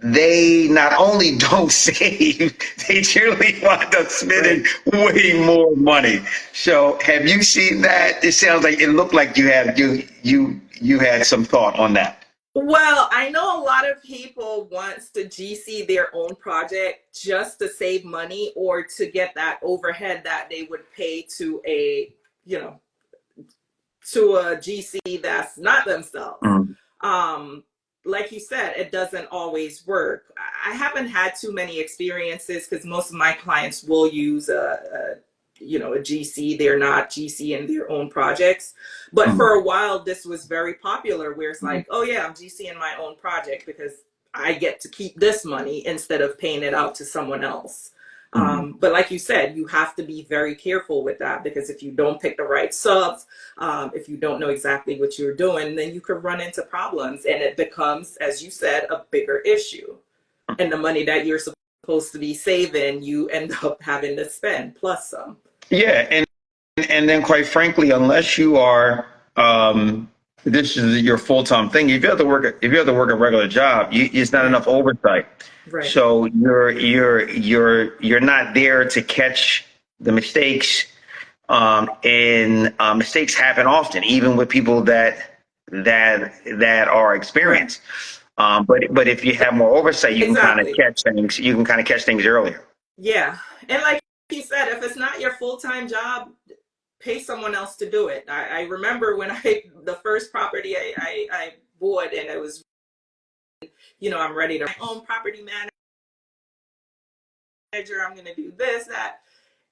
not only don't save, they generally wind up spending way more money. So have you seen that? It sounds like, it looked like you had some thought on that.
Well, I know a lot of people wants to GC their own project just to save money or to get that overhead that they would pay to a GC that's not themselves. Like you said, it doesn't always work. I haven't had too many experiences because most of my clients will use a GC. They're not GC in their own projects. But for a while, this was very popular where it's like, oh yeah, I'm GC in my own project because I get to keep this money instead of paying it out to someone else.
Mhm.
But like you said, you have to be very careful with that, because if you don't pick the right subs, if you don't know exactly what you're doing, then you could run into problems, and it becomes, as you said, a bigger issue. And the money that you're supposed to be saving, you end up having to spend plus some.
Yeah, and then quite frankly, unless you are this is your full time thing. If you have to work a regular job, it's not
Right.
enough oversight.
Right.
So you're not there to catch the mistakes, and mistakes happen often, even with people that are
Right.
experienced. But if you have more oversight, you can kind of
Exactly.
catch things. You can kind of catch things earlier.
Yeah. And like he said, if it's not your full-time job, pay someone else to do it. I remember when the first property I bought, and it was, I'm ready to own property manager. I'm going to do this, that.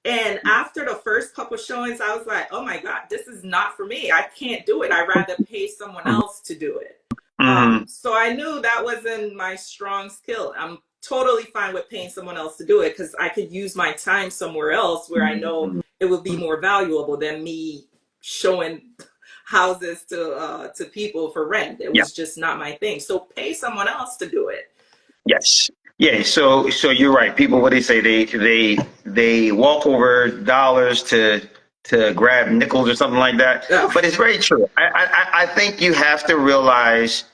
And after the first couple showings, I was like, oh my God, this is not for me. I can't do it. I'd rather pay someone else to do it.
Mm-hmm.
So I knew that wasn't my strong skill. I'm totally fine with paying someone else to do it, because I could use my time somewhere else where I know it would be more valuable than me showing houses to people for rent. It
Yeah.
was just not my thing. So pay someone else to do it.
Yes. Yeah. So you're right. People, what they say, they walk over dollars to grab nickels or something like that.
Oh,
But it's very true. I think you have to realize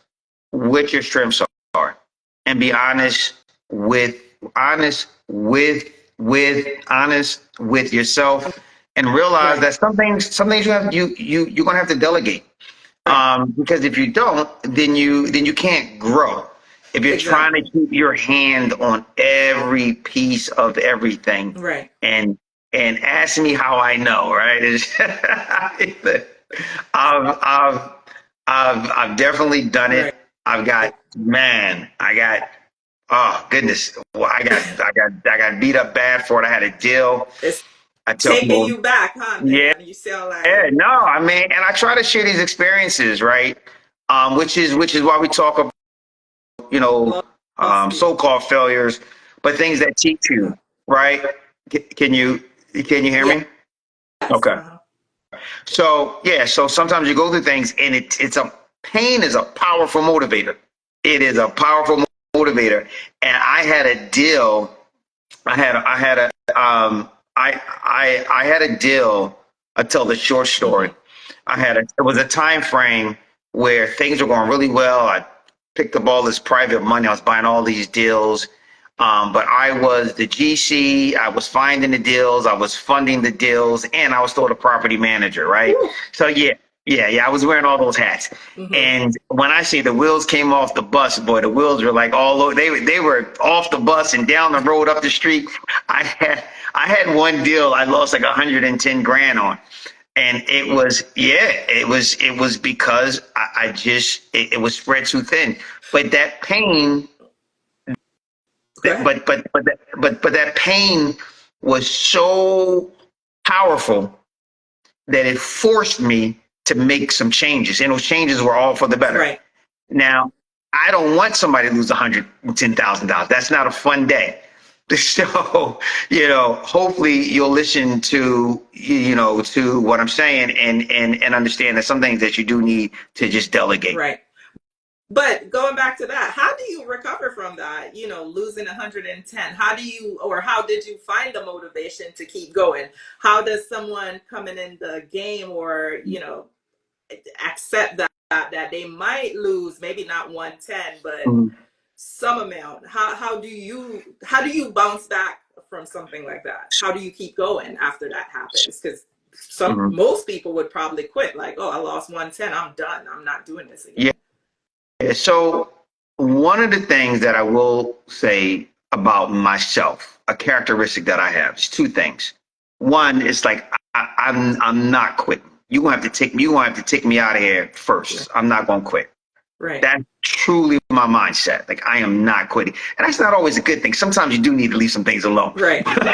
what your strengths are and be honest with yourself, and realize
right,
that some things you're gonna have to delegate.
right,
Because if you don't, then you can't grow. If you're trying to
exactly,
keep your hand on every piece of everything,
right,
and ask me how I know, right? I've, I've I've definitely done
right.
it. I got, oh goodness, well, I got beat up bad for it. I had a deal.
It's
I tell
taking
people,
you back, huh,
yeah,
man? You sound
yeah,
like,
no, I mean, and I try to share these experiences, right? Which is why we talk about, you know,
must be.
so-called failures, but things that teach you, right? Can you hear
Yes.
me? Okay.
Uh-huh.
So yeah, so sometimes you go through things, and it's a pain is a powerful motivator. It is a powerful motivator. And I had a deal. I had a I had a deal. I'll tell the short story.
Mm-hmm.
It was a time frame where things were going really well. I picked up all this private money. I was buying all these deals. But I was the GC. I was finding the deals. I was funding the deals, and I was still the property manager, right? So yeah. I was wearing all those hats.
Mm-hmm.
And when I say the wheels came off the bus, boy, the wheels were like all over. They were off the bus and down the road up the street. I had one deal I lost like 110 grand on. And it was because it was spread too thin. But that pain,
Go
that
ahead.
but that pain was so powerful that it forced me to make some changes, and those changes were all for the better.
Right.
Now, I don't want somebody to lose $110,000. That's not a fun day. So, hopefully you'll listen to what I'm saying, and understand that some things that you do need to just delegate.
Right. But going back to that, how do you recover from that? Losing 110. How did you find the motivation to keep going? How does someone coming in the game, or, accept that they might lose, maybe not 110, but
Mhm.
some amount? How do you bounce back from something like that? How do you keep going after that happens? Because
Mhm.
most people would probably quit, like, oh, I lost 110, I'm done, I'm not doing this
Yeah.
again.
So one of the things that I will say about myself, a characteristic that I have, is two things. One is like I'm not quitting. You gonna have to take me out of here
Right.
first. I'm not gonna quit.
Right.
That's truly my mindset. Like, I am not quitting. And that's not always a good thing. Sometimes you do need to leave some things alone.
Right.
but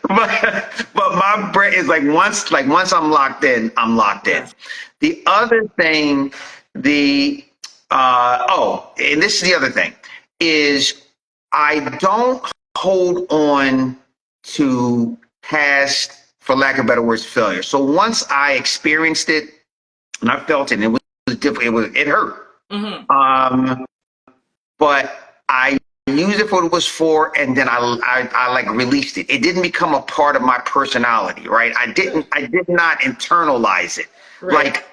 my brain is once I'm locked in, I'm locked in.
Yes.
The other thing, and this is the other thing.
is I don't hold on to past, for lack of better words, failure. So once I experienced it and I felt it, and it was different. It hurt.
Mm-hmm.
But I used it for what it was for, and then I like released it. It didn't become a part of my personality, right? I did not internalize it
Right.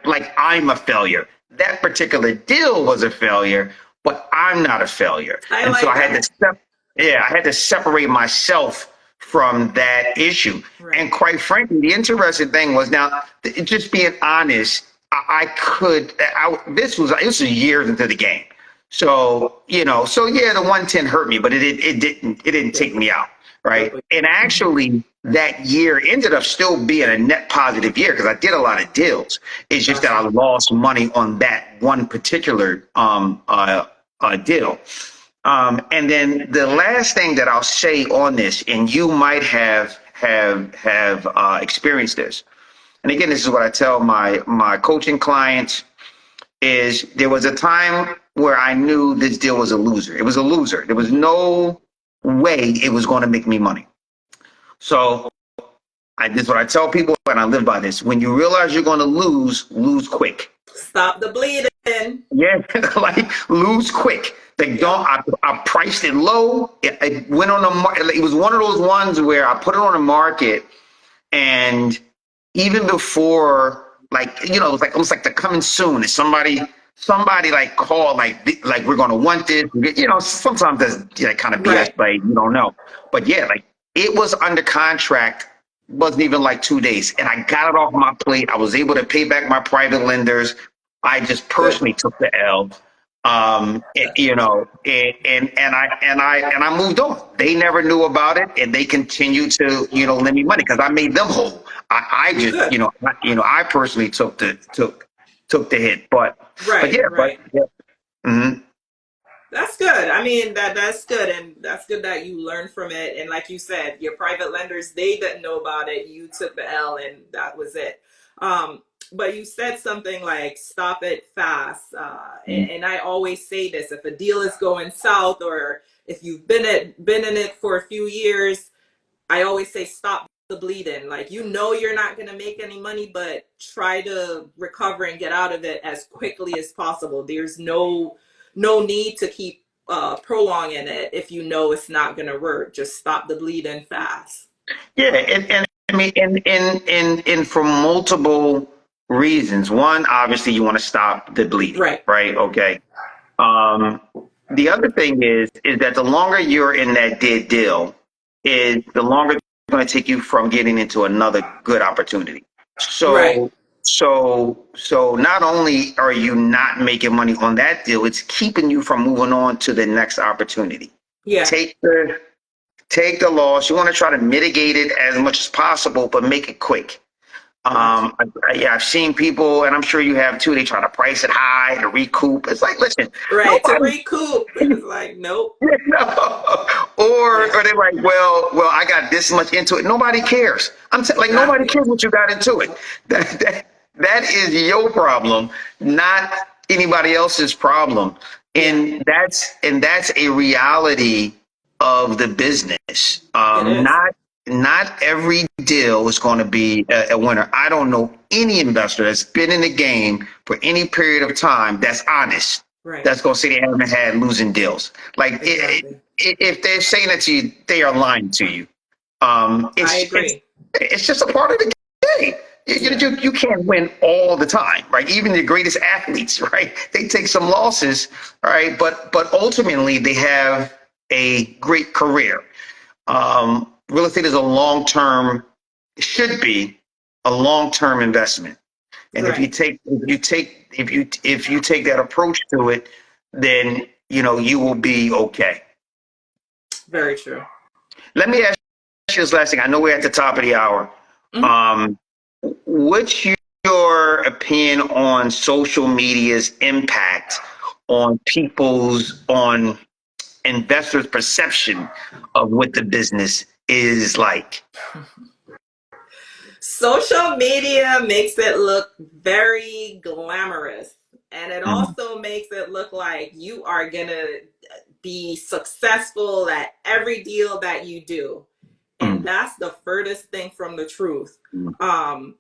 like I'm a failure. That particular deal was a failure, but I'm not a failure.
I
And so
like
I had
that.
to I had to separate myself from that issue. And
Right.
quite frankly, the interesting thing was, now, just being honest, this was years into the game. So, so yeah, the 110 hurt me, but it didn't take me out. Right.
Totally.
And
Mm-hmm.
actually that year ended up still being a net positive year because I did a lot of deals. It's just that I
Gotcha.
lost money on that one particular deal. And then the last thing that I'll say on this, and you might have experienced this. And again, this is what I tell my coaching clients, is there was a time where I knew this deal was a loser. It was a loser. There was no way it was going to make me money. So this is what I tell people, and I live by this. When you realize you're going to lose quick.
Stop the bleeding.
Yeah, like lose quick. Like
Yep.
I priced it low. It went on the market. It was one of those ones where I put it on the market, and even before, like, it was like almost like the coming soon. Is somebody like called, like we're gonna want this. Sometimes that's like kind of BS,
Right.
but you don't know. But yeah, like it was under contract. Wasn't even like 2 days, and I got it off my plate. I was able to pay back my private lenders. I just
Good.
personally took the L. And I moved on. They never knew about it, and they continued to lend me money because I made them whole. I just
Good.
I personally took the hit, but
Right.
yeah,
Right.
mhm.
That's good. I mean, that's good, and that's good that you learned from it. And like you said, your private lenders, they didn't know about it. You took the L, and that was it. But you said something like "stop it fast," and I always say this: if a deal is going south, or if you've been in it for a few years, I always say stop the bleeding. Like, you're not going to make any money, but try to recover and get out of it as quickly as possible. There's no need to keep prolonging it if you know it's not going to work. Just stop the bleeding fast.
Yeah, and I mean, and for multiple reasons. One, obviously, you want to stop the bleeding,
Right.
right? Okay. Um, the other thing is that the longer you're in that dead deal, is the longer it's going to take you from getting into another good opportunity.
Right.
So not only are you not making money on that deal, it's keeping you from moving on to the next opportunity.
Yeah.
Take the Take the loss. You want to try to mitigate it as much as possible, but make it quick.
Gotcha.
I've seen people, and I'm sure you have too. They try to price it high to recoup. It's like, listen,
Right. To
nobody,
recoup. It's like, nope.
or
Yeah.
they're like, well, I got this much into it. Nobody cares. Like nobody
Exactly.
cares what you got into it. That is your problem, not anybody else's problem.
Yeah.
And that's a reality of the business.
It is.
Not every deal is going to be a winner. I don't know any investor that's been in the game for any period of time that's honest.
Right.
That's going to say they haven't had losing deals. Like
Exactly.
if they're saying that to you, they are lying to you. Um,
I
it's it's
agree.
it's just a part of the game. You,
Yeah.
you, you can't win all the time, right? Even the greatest athletes, right? They take some losses, right? But ultimately they have a great career. Real estate is a long term, should be a long term investment. And if you
Right.
take if you take that approach to it, then you will be okay.
Very true.
Let me ask you this last thing. I know we're at the top of the hour.
Mhm.
Um, what's your opinion on social media's impact on investors' perception of what the business is like?
Social media makes it look very glamorous. And it
Mm,
also makes it look like you are going to be successful at every deal that you do. And that's the furthest thing from the truth. I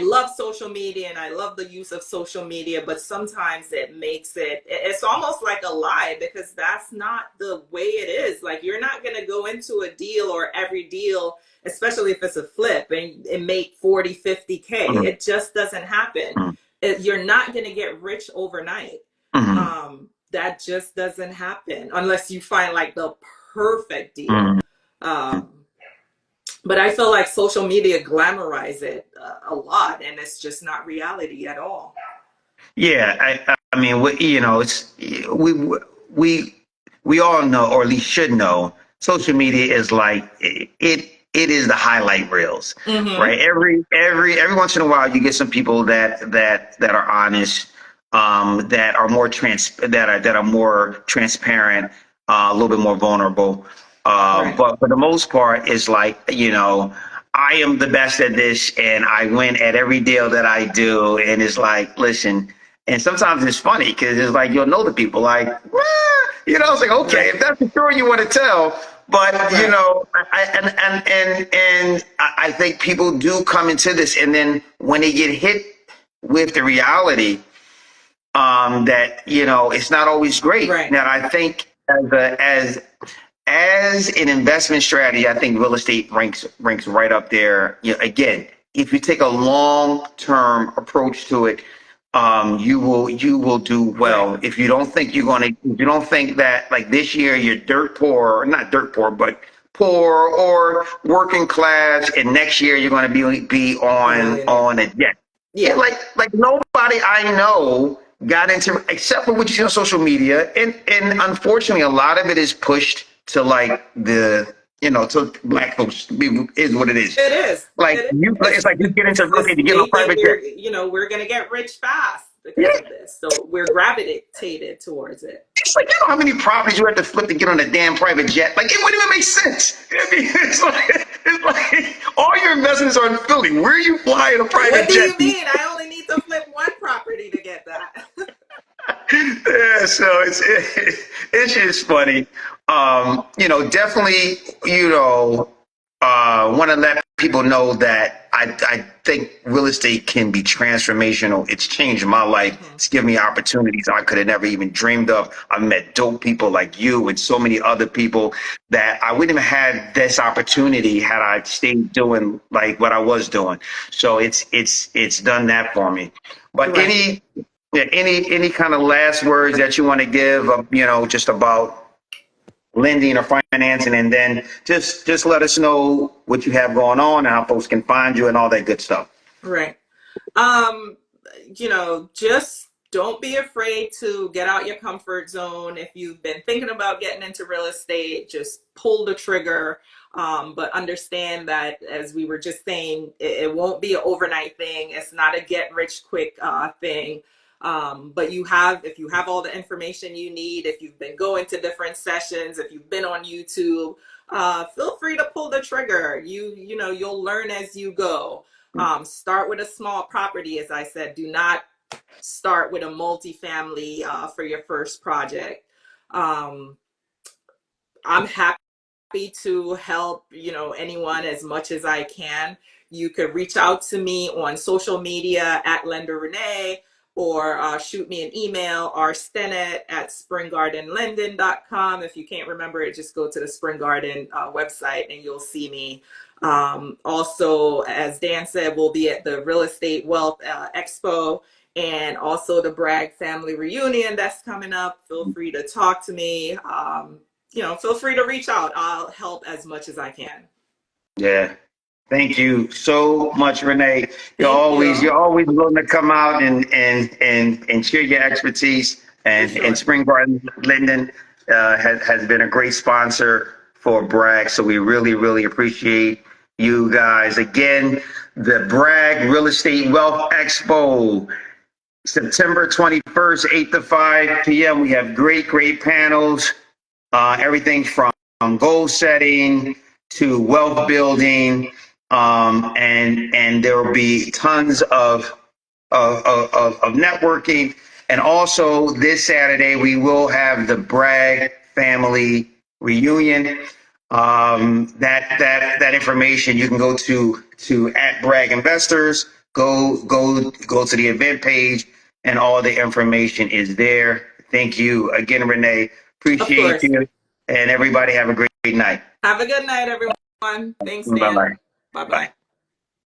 love social media and I love the use of social media, but sometimes it's almost like a lie, because that's not the way it is. Like, you're not going to go into a deal or every deal, especially if it's a flip, and make 40, 50K. It just doesn't happen. You're not going to get rich overnight. That just doesn't happen unless you find like the perfect deal. But I feel like social media glamorize it a lot, and it's just not reality at all.
Yeah, I mean, we all know, or at least should know, social media is like it is the highlight reels, right? Every once in a while, you get some people that are honest, that are more transparent, a little bit more vulnerable.
Right.
But for the most part, it's like, I am the best at this and I win at every deal that I do. And it's like, listen, and sometimes it's funny because it's like, you'll know the people like, it's like, okay, if that's the story you want to tell. But, I think people do come into this, and then when they get hit with the reality, that, it's not always great.
Right.
Now, I think as an investment strategy, I think real estate ranks right up there. Again, if you take a long-term approach to it, you will do well. Right. If you don't think that like this year you're dirt poor, or not dirt poor, but poor or working class, and next year you're going to be on a jet. Yeah, like nobody I know got into, except for what you see on social media, and unfortunately a lot of it is pushed to like to black folks, is what it is.
It is.
Like it's like you get into real estate to get on a private jet.
We're gonna get rich fast because of this, so we're gravitated towards it.
It's like, how many properties you have to flip to get on a damn private jet? Like, it wouldn't even make sense. I mean, it's like all your investments are in Philly. Where are you flying a private jet?
What do you mean? I only need to flip one property to get that.
Yeah, so it's just funny. Definitely, want to let people know that I think real estate can be transformational. It's changed my life. It's given me opportunities I could have never even dreamed of. I've met dope people like you and so many other people that I wouldn't have had this opportunity had I stayed doing like what I was doing. So it's done that for me. But right. Any kind of last words that you want to give, just about lending or financing, and then just let us know what you have going on and how folks can find you and all that good stuff.
Right. Just don't be afraid to get out your comfort zone. If you've been thinking about getting into real estate, just pull the trigger. But understand that, as we were just saying, it won't be an overnight thing. It's not a get rich quick thing. But if you have all the information you need, if you've been going to different sessions, if you've been on YouTube, feel free to pull the trigger. You'll learn as you go. Start with a small property, as I said. Do not start with a multifamily for your first project. I'm happy to help anyone as much as I can. You could reach out to me on social media at Lender Renae, or shoot me an email, rstennett@springgardenlending.com. If you can't remember it, just go to the Spring Garden website and you'll see me. Also, as Dan said, we'll be at the Real Estate Wealth Expo, and also the Bragg Family Reunion that's coming up. Feel free to talk to me. Feel free to reach out. I'll help as much as I can.
Yeah. Thank you so much, Renae. You're always willing to come out and share your expertise. And Spring Garden Lending has been a great sponsor for Bragg. So we really, really appreciate you guys. Again, the Bragg Real Estate Wealth Expo, September 21st, 8 to 5 p.m. We have great panels, everything from goal setting to wealth building. And there will be tons of networking. And also this Saturday, we will have the Bragg family reunion. That information you can go to at Bragg Investors. Go to the event page, and all the information is there. Thank you again, Renae.
Of
Appreciate
course.
you, and everybody have a great night.
Have a good night, everyone. Thanks,
Bye
Dan.
bye.
Bye bye.
Bye.